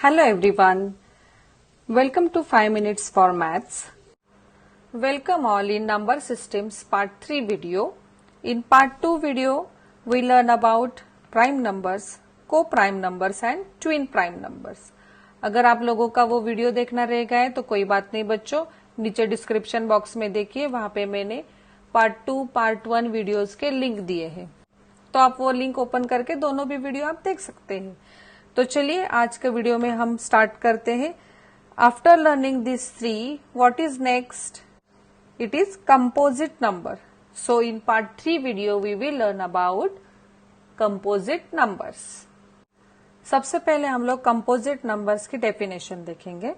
Hello everyone. Welcome to 5 minutes for maths. Welcome all in number systems part 3 video. In part 2 video we learn about prime numbers, co-prime numbers and twin prime numbers. अगर आप लोगों का वो video देखना रह गया है तो कोई बात नहीं बच्चों, नीचे डिस्क्रिप्शन बॉक्स में देखिए, वहां पे मैंने पार्ट 2 पार्ट 1 वीडियोस के लिंक दिए हैं, तो आप वो लिंक ओपन करके दोनों भी वीडियो आप देख सकते हैं। तो चलिए आज के वीडियो में हम स्टार्ट करते हैं। After learning this three, what is next? It is composite number. So in part 3 video we will learn about composite numbers. सबसे पहले हम लोग कंपोजिट नंबर्स की डेफिनेशन देखेंगे।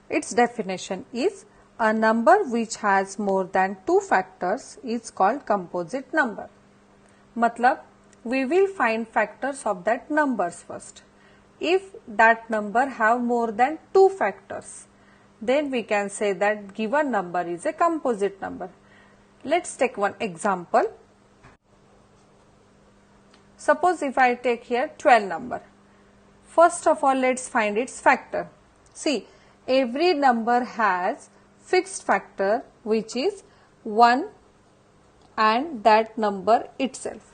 Its definition is a number which has more than 2 factors is called composite number. मतलब we will find factors of that numbers first. If that number have more than 2 factors, then we can say that given number is a composite number. Let's take one example. Suppose if I take here 12 number. First of all, let's find its factor. See, every number has fixed factor which is 1 and that number itself.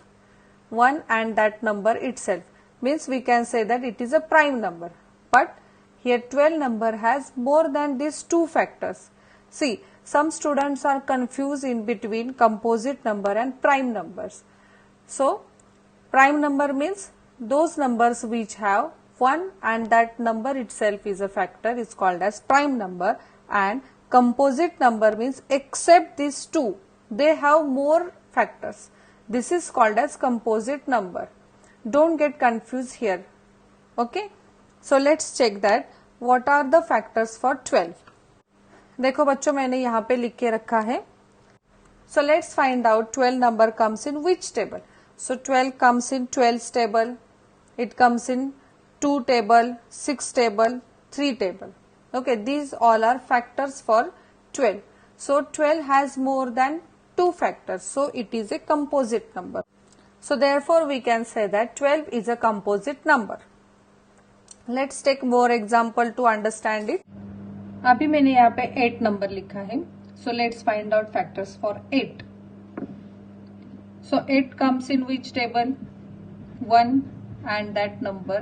1 and that number itself means we can say that it is a prime number, but here 12 number has more than these 2 factors. See, some students are confused in between composite number and prime numbers. So prime number means those numbers which have 1 and that number itself is a factor is called as prime number, and composite number means except these 2 they have more factors. This is called as composite number. Don't get confused here. Okay. So let's check that what are the factors for 12. देखो बच्चों, मैंने यहाँ पे लिख के रखा है. So let's find out 12 number comes in which table. So 12 comes in 12 table. It comes in 2 table, 6 table, 3 table. Okay. These all are factors for 12. So 12 has more than 2 factors, so it is a composite number. So therefore we can say that 12 is a composite number. Let's take more example to understand it. अभी मैंने यहाँ पे 8 number लिखा है. So let's find out factors for 8. So 8 comes in which table? 1 and that number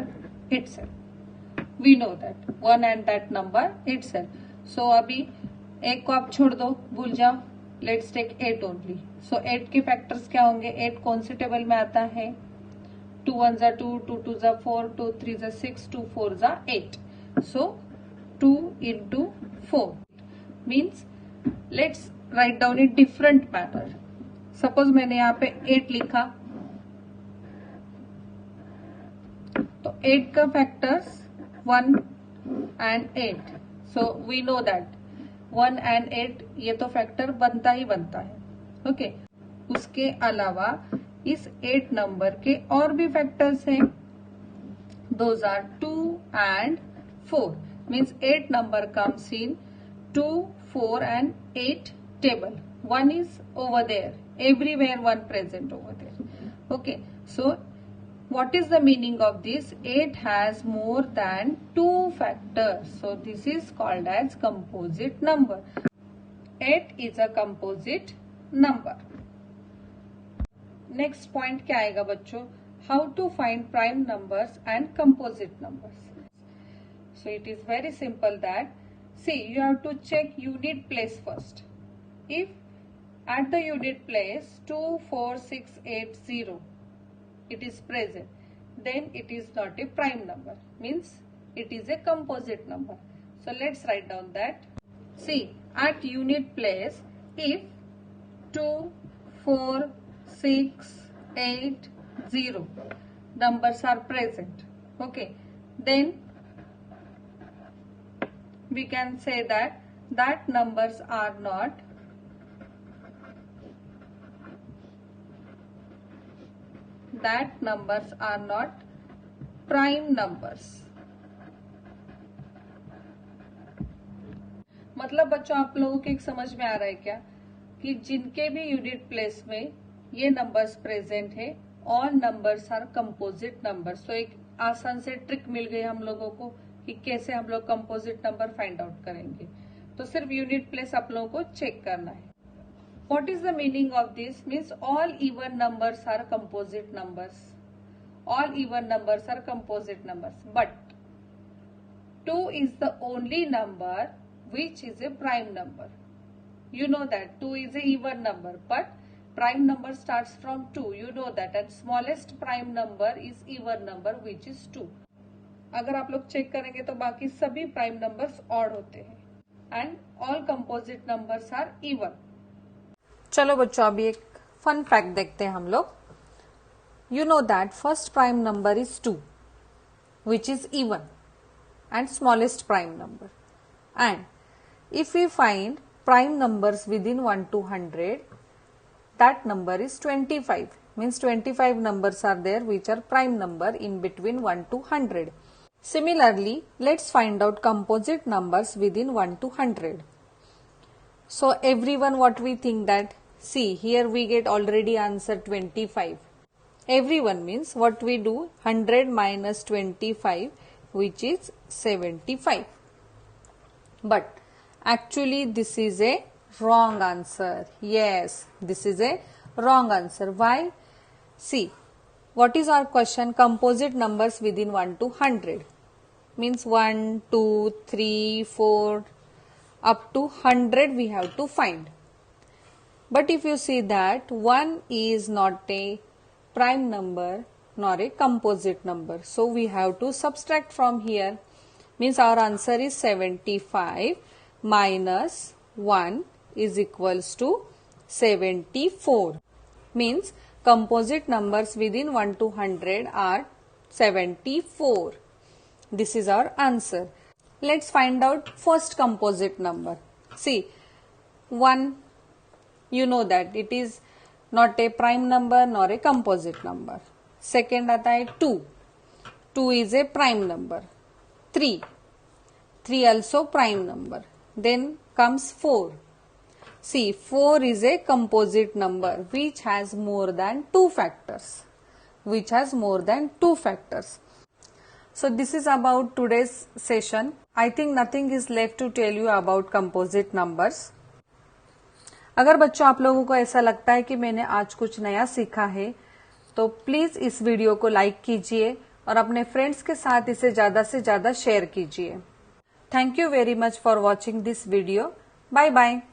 itself. We know that 1 and that number itself. So अभी एक को आप छोड़ दो, भूल जाओ. Let's take 8 only. सो 8 के फैक्टर्स क्या होंगे? 8 कौन से टेबल में आता है? 2 1 जा 2, 2 2 जा 4, 2 3 जा 6, 2 4 जा 8. So 2 into 4 means let's write down in different manner. Suppose मैंने यहाँ पे 8 लिखा, तो 8 का factors 1 and 8. So we know that 1 and 8 ये तो फैक्टर बनता ही बनता है. ओके. उसके अलावा इस 8 नंबर के और भी फैक्टर्स हैं. Those are 2 and 4 means 8 number comes in 2, 4 and 8 table. 1 is over there, everywhere 1 present over there. Okay. So what is the meaning of this? 8 has more than 2 factors. So this is called as composite number. 8 is a composite number. Next point क्या आएगा बच्चों? How to find prime numbers and composite numbers. So it is very simple that, see, you have to check unit place first. If at the unit place 2 4 6 8 0 it is present, then it is not a prime number, means it is a composite number. So let's write down that. See, at unit place, if 2 4 6 8 0 numbers are present, okay, then we can say that numbers are not prime numbers. मतलब बच्चों आप लोगों के एक समझ में आ रहा है क्या कि जिनके भी यूनिट प्लेस में ये नंबर्स प्रेजेंट है, all numbers are composite numbers. तो एक आसान से ट्रिक मिल गई हम लोगों को कि कैसे हम लोग कंपोजिट नंबर फाइंड आउट करेंगे। तो सिर्फ यूनिट प्लेस आप लोगों को चेक करना है। What is the meaning of this? Means all even numbers are composite numbers. All even numbers are composite numbers. But 2 is the only number which is a prime number. You know that 2 is a even number, but prime number starts from 2. You know that, and smallest prime number is even number which is 2. अगर आप लोग check करेंगे तो बाकी सभी prime numbers odd होते हैं and all composite numbers are even. चलो बच्चों अभी एक फन फैक्ट देखते हैं हम लोग। You know that first prime number is 2 which is even and smallest prime number, and if we find prime numbers within 1 to 100, that number is 25. Means 25 numbers are there which are prime number in between 1 to 100. Similarly, let's find out composite numbers within 1 to 100. So everyone, what we think that, see here we get already answer 25. Everyone means what we do, 100 minus 25 which is 75. But actually this is a wrong answer. Yes, this is a wrong answer. Why? See, what is our question? Composite numbers within 1 to 100 means 1, 2, 3, 4 up to 100 we have to find. But if you see that 1 is not a prime number nor a composite number, so we have to subtract from here. Means our answer is 75 minus 1 is equals to 74. Means composite numbers within 1 to 100 are 74. This is our answer. Let's find out first composite number. See, 1, you know that it is not a prime number nor a composite number. Second आता है 2. 2 is a prime number. 3 also prime number. Then comes 4. See, 4 is a composite number which has more than 2 factors. So this is about today's session. I think nothing is left to tell you about composite numbers. अगर बच्चों आप लोगों को ऐसा लगता है कि मैंने आज कुछ नया सीखा है तो प्लीज इस वीडियो को लाइक कीजिए और अपने फ्रेंड्स के साथ इसे ज्यादा से ज्यादा शेयर कीजिए। Thank you very much for watching this video. Bye bye.